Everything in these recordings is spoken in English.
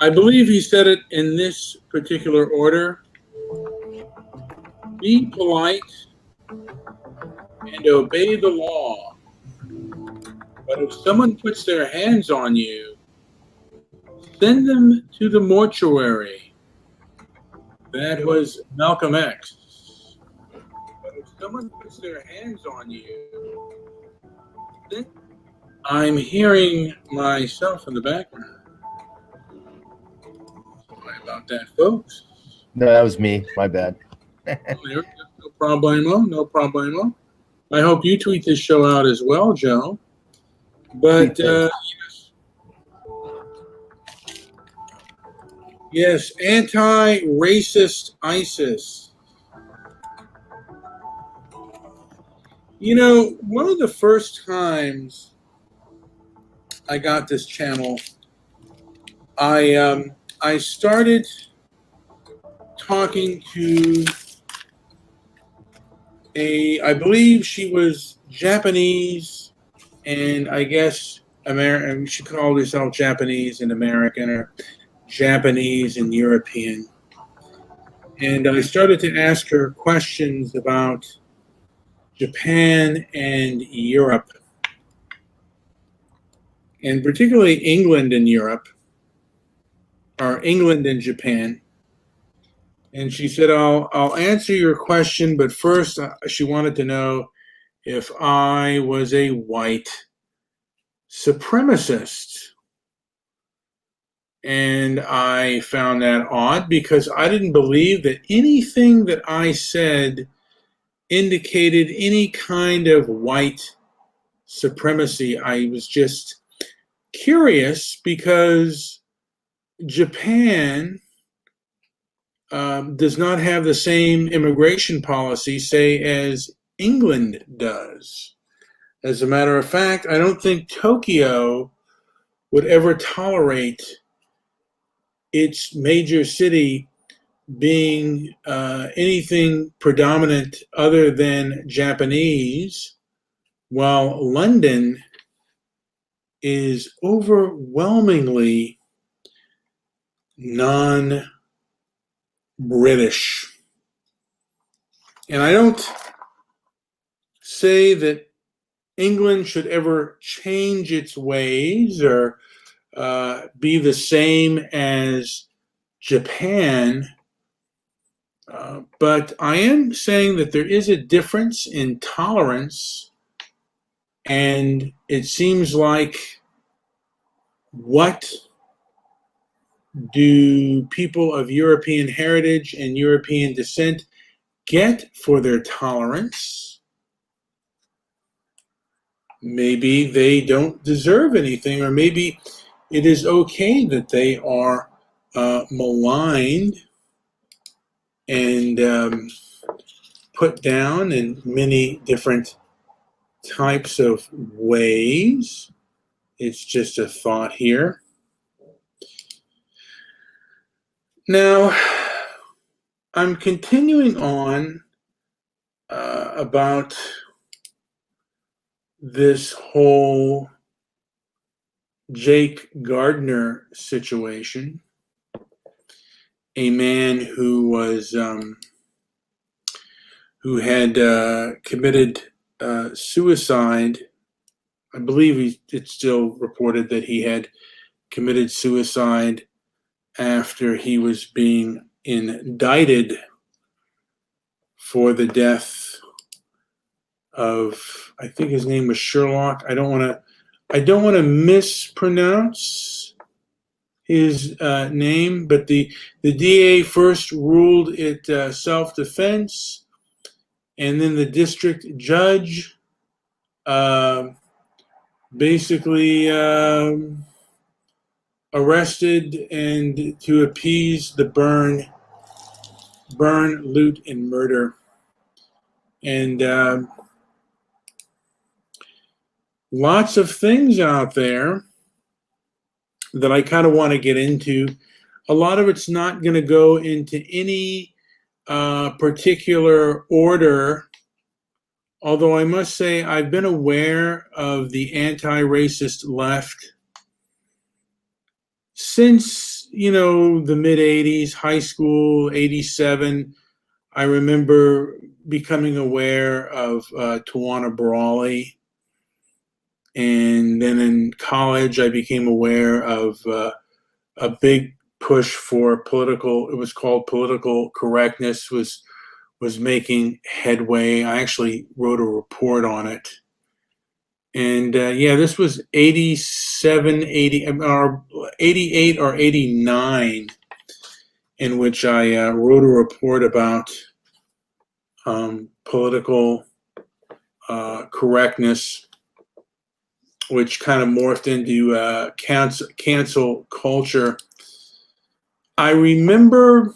I believe he said it in this particular order. Be polite and obey the law. But if someone puts their hands on you, send them to the mortuary. That was Malcolm X. But if someone puts their hands on you, then I'm hearing myself in the background. Sorry about that, folks. No, that was me. My bad. No problemo, no problemo. I hope you tweet this show out as well, Joe. But yes, anti-racist ISIS. You know, one of the first times I got this channel, I started talking to I believe she was Japanese, and I guess American. She called herself Japanese and American, or Japanese and European. And I started to ask her questions about Japan and Europe, and particularly England and Europe, or England and Japan. And she said, I'll answer your question, but first she wanted to know if I was a white supremacist. And I found that odd because I didn't believe that anything that I said indicated any kind of white supremacy. I was just curious because Japan does not have the same immigration policy, say, as England does. As a matter of fact, I don't think Tokyo would ever tolerate its major city being anything predominant other than Japanese, while London is overwhelmingly non-British. And I don't say that England should ever change its ways or be the same as Japan, but I am saying that there is a difference in tolerance, and it seems like what do people of European heritage and European descent get for their tolerance? Maybe they don't deserve anything, or maybe it is okay that they are maligned and put down in many different types of ways. It's just a thought here. Now, I'm continuing on about this whole Jake Gardner situation, a man who was who had committed suicide. I believe it's still reported that he had committed suicide after he was being indicted for the death of, I think his name was Sherlock. I don't want to mispronounce his name, but the DA first ruled it self-defense, and then the district judge basically arrested and to appease the burn, loot, and murder. And lots of things out there that I kind of want to get into. A lot of it's not going to go into any particular order, although I must say I've been aware of the anti-racist left since the mid 80s, high school, 87. I remember becoming aware of Tawana Brawley. And then in college, I became aware of a big push for it was called political correctness, was making headway. I actually wrote a report on it. And this was 87, 80, or 88 or 89, in which I wrote a report about political correctness, which kind of morphed into cancel culture. I remember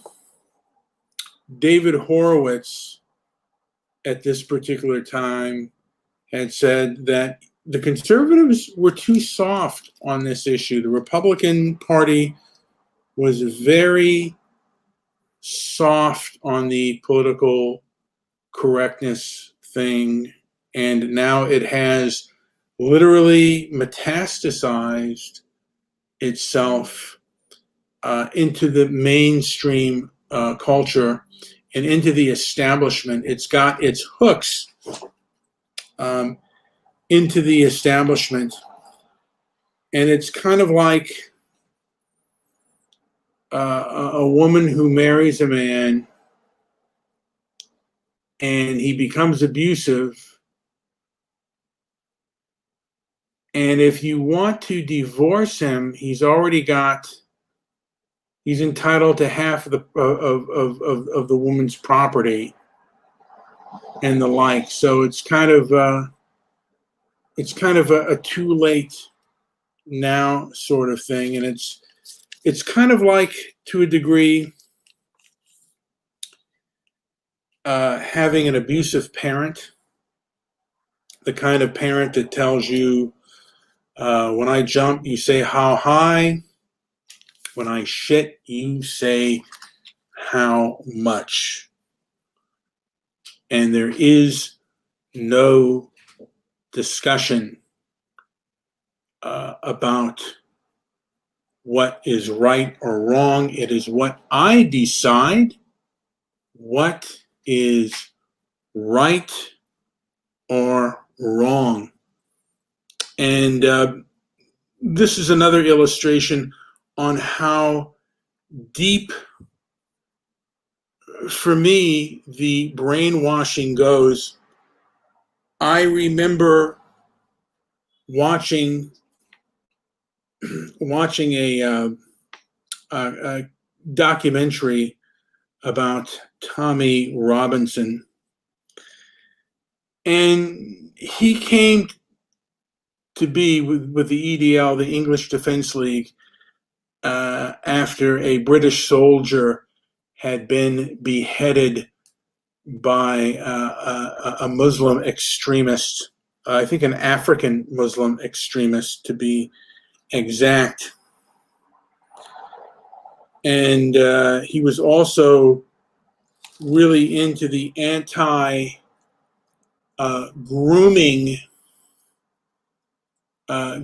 David Horowitz at this particular time had said that the conservatives were too soft on this issue. The Republican Party was very soft on the political correctness thing, and now it has literally metastasized itself into the mainstream culture and into the establishment. It's got its hooks into the establishment, and it's kind of like a woman who marries a man and he becomes abusive, and if you want to divorce him, he's entitled to half of the woman's property and the like. So it's kind of a too late now sort of thing, and it's kind of like, to a degree, having an abusive parent, the kind of parent that tells you, when I jump, you say how high. When I shit, you say how much. And there is no discussion about what is right or wrong. It is what I decide what is right or wrong. And this is another illustration on how deep, for me, the brainwashing goes. I remember watching a documentary about Tommy Robinson, and he came to be with the EDL, the English Defence League, after a British soldier had been beheaded by a Muslim extremist, I think an African Muslim extremist to be exact. And he was also really into the anti-grooming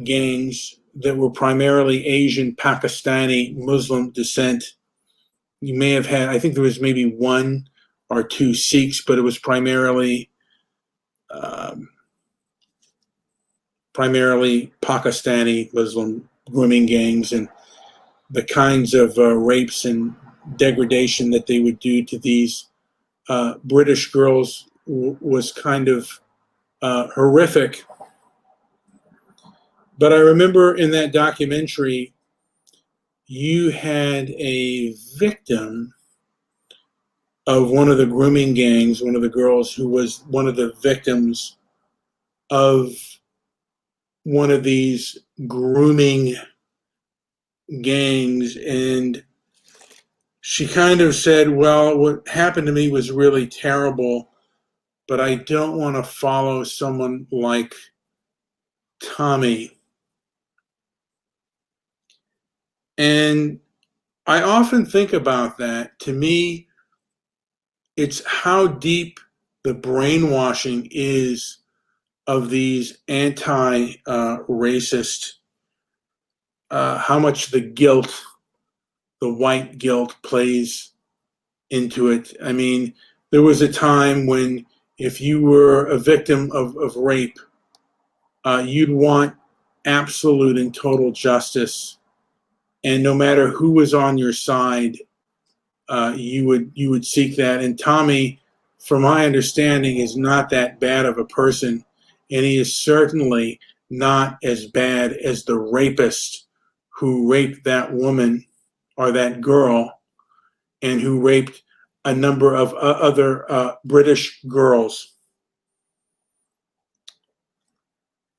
gangs that were primarily Asian, Pakistani, Muslim descent. You may have had, I think there was maybe one or two Sikhs, but it was primarily Pakistani Muslim grooming gangs, and the kinds of rapes and degradation that they would do to these British girls was kind of horrific. But I remember in that documentary, you had a victim of one of the grooming gangs, one of the girls who was one of the victims of one of these grooming gangs. And she kind of said, well, what happened to me was really terrible, but I don't want to follow someone like Tommy. And I often think about that. To me, it's how deep the brainwashing is of these anti-racist, how much the guilt the white guilt plays into it. I mean, there was a time when if you were a victim of rape, you'd want absolute and total justice, and no matter who was on your side, you would seek that. And Tommy, from my understanding, is not that bad of a person, and he is certainly not as bad as the rapist who raped that woman or that girl, and who raped a number of other British girls.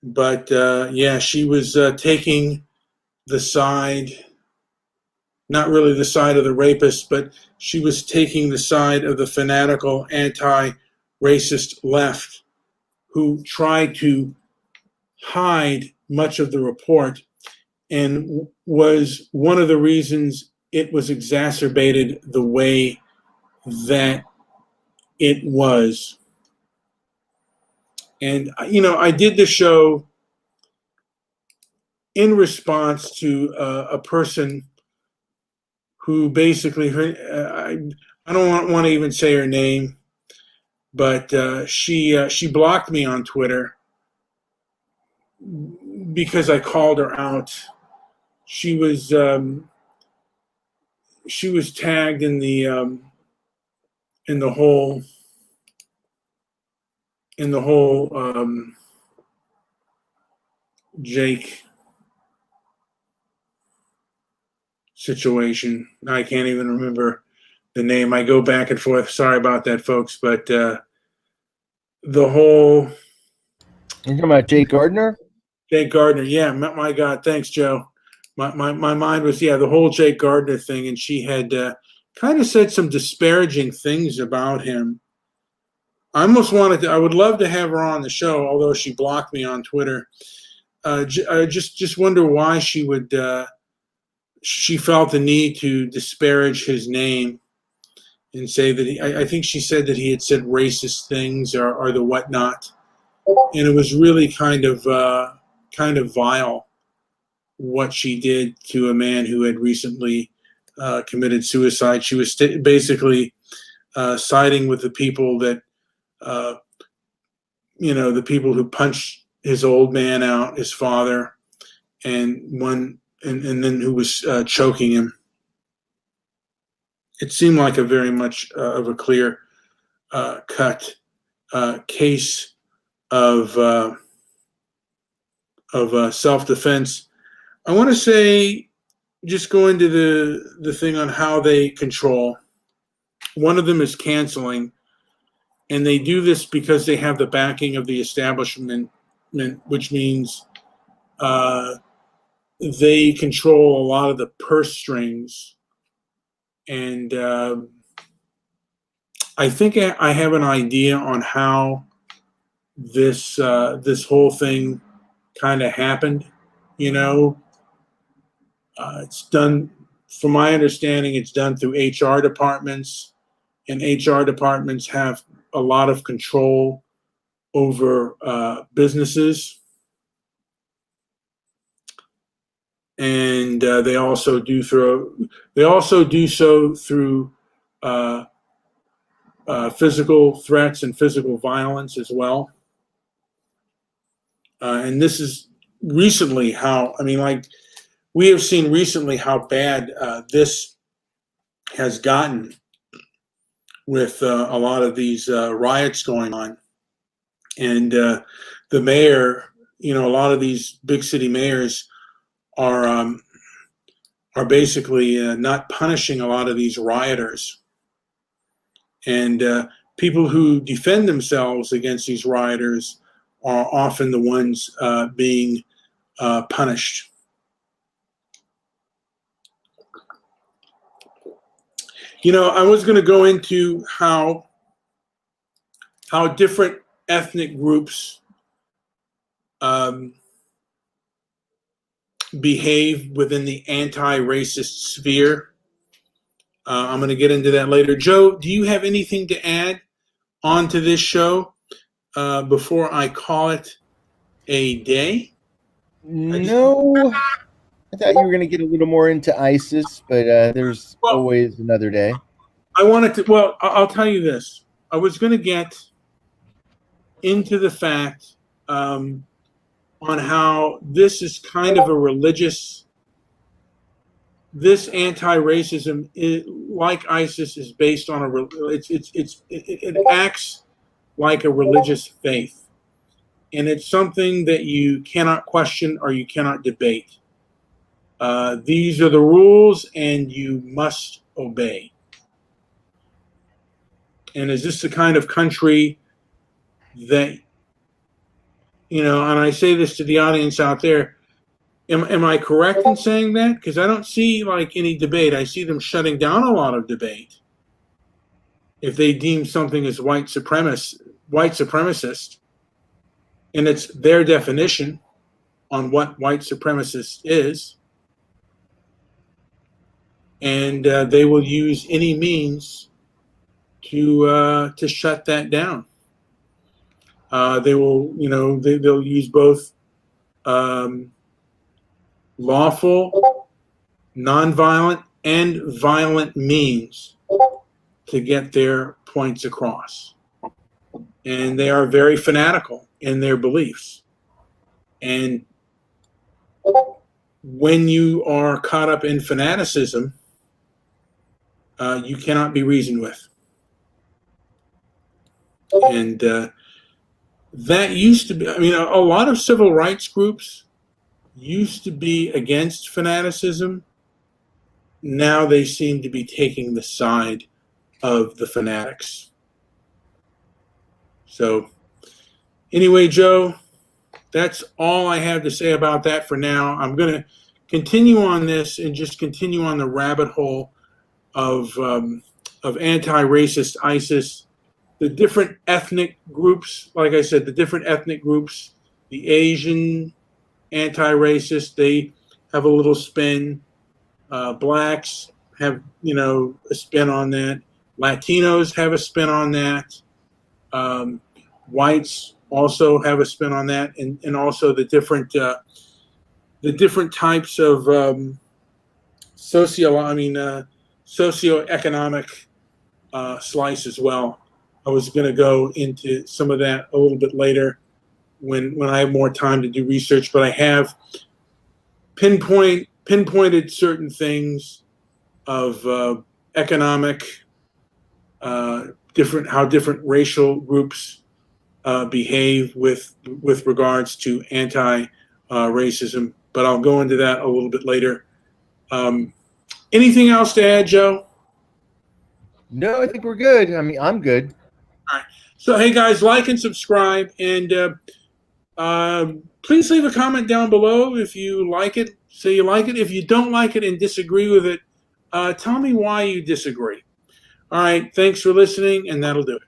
But yeah, she was taking the side, not really the side of the rapist, but she was taking the side of the fanatical anti-racist left who tried to hide much of the report, and was one of the reasons it was exacerbated the way that it was. And, you know, I did the show in response to a person who basically, I don't want to even say her name, but she blocked me on Twitter because I called her out. She was tagged in the whole Jake situation. I can't even remember the name. I go back and forth. Sorry about that, folks. But the whole. You're talking about Jake Gardner? Jake Gardner. Yeah, my God. Thanks, Joe. My mind was, yeah, the whole Jake Gardner thing. And she had kind of said some disparaging things about him. I would love to have her on the show, although she blocked me on Twitter. I just wonder why she would. She felt the need to disparage his name and say that I think she said that he had said racist things or the whatnot, and it was really kind of vile what she did to a man who had recently committed suicide. She was basically siding with the people that the people who punched his old man out, his father, and then who was choking him. It seemed like a very much of a clear cut case of self-defense. I want to say, just go into the thing on how they control. One of them is canceling, and they do this because they have the backing of the establishment, which means they control a lot of the purse strings. And I think I have an idea on how this whole thing kind of happened. It's done, from my understanding, it's done through HR departments, and HR departments have a lot of control over businesses. And they also do so through physical threats and physical violence as well. And this is recently we have seen recently how bad this has gotten with a lot of these riots going on. And the mayor, a lot of these big city mayors are basically not punishing a lot of these rioters. And people who defend themselves against these rioters are often the ones being punished. I was going to go into how different ethnic groups behave within the anti-racist sphere. I'm going to get into that later. Joe, do you have anything to add onto this show before I call it a day? No, I thought you were going to get a little more into ISIS, but there's Well, always another day. I wanted to. Well, I'll tell you this. I was going to get into the fact on how this is kind of a religious. This anti-racism, like ISIS, is based on it acts like a religious faith, and it's something that you cannot question or you cannot debate. These are the rules, and you must obey. And is this the kind of country that, and I say this to the audience out there, am I correct in saying that? Because I don't see like any debate. I see them shutting down a lot of debate if they deem something as white supremacist, and it's their definition on what white supremacist is, and they will use any means to shut that down. They will, they'll use both lawful, nonviolent, and violent means to get their points across. And they are very fanatical in their beliefs. And when you are caught up in fanaticism, you cannot be reasoned with. And that used to be, a lot of civil rights groups used to be against fanaticism. Now they seem to be taking the side of the fanatics. So anyway, Joe, that's all I have to say about that for now. I'm going to continue on this and just continue on the rabbit hole of anti-racist ISIS, the different ethnic groups. Like I said, the different ethnic groups, the Asian anti-racist, they have a little spin. Blacks have, a spin on that. Latinos have a spin on that. Whites also have a spin on that, and also the different types of socioeconomic slice as well. I was going to go into some of that a little bit later when I have more time to do research, but I have pinpointed certain things of economic, how different racial groups behave with regards to anti-racism. But I'll go into that a little bit later. Anything else to add, Joe? No, I think we're good. I'm good. All right. So, hey, guys, like and subscribe. And please leave a comment down below if you like it. Say you like it. If you don't like it and disagree with it, tell me why you disagree. All right. Thanks for listening, and that'll do it.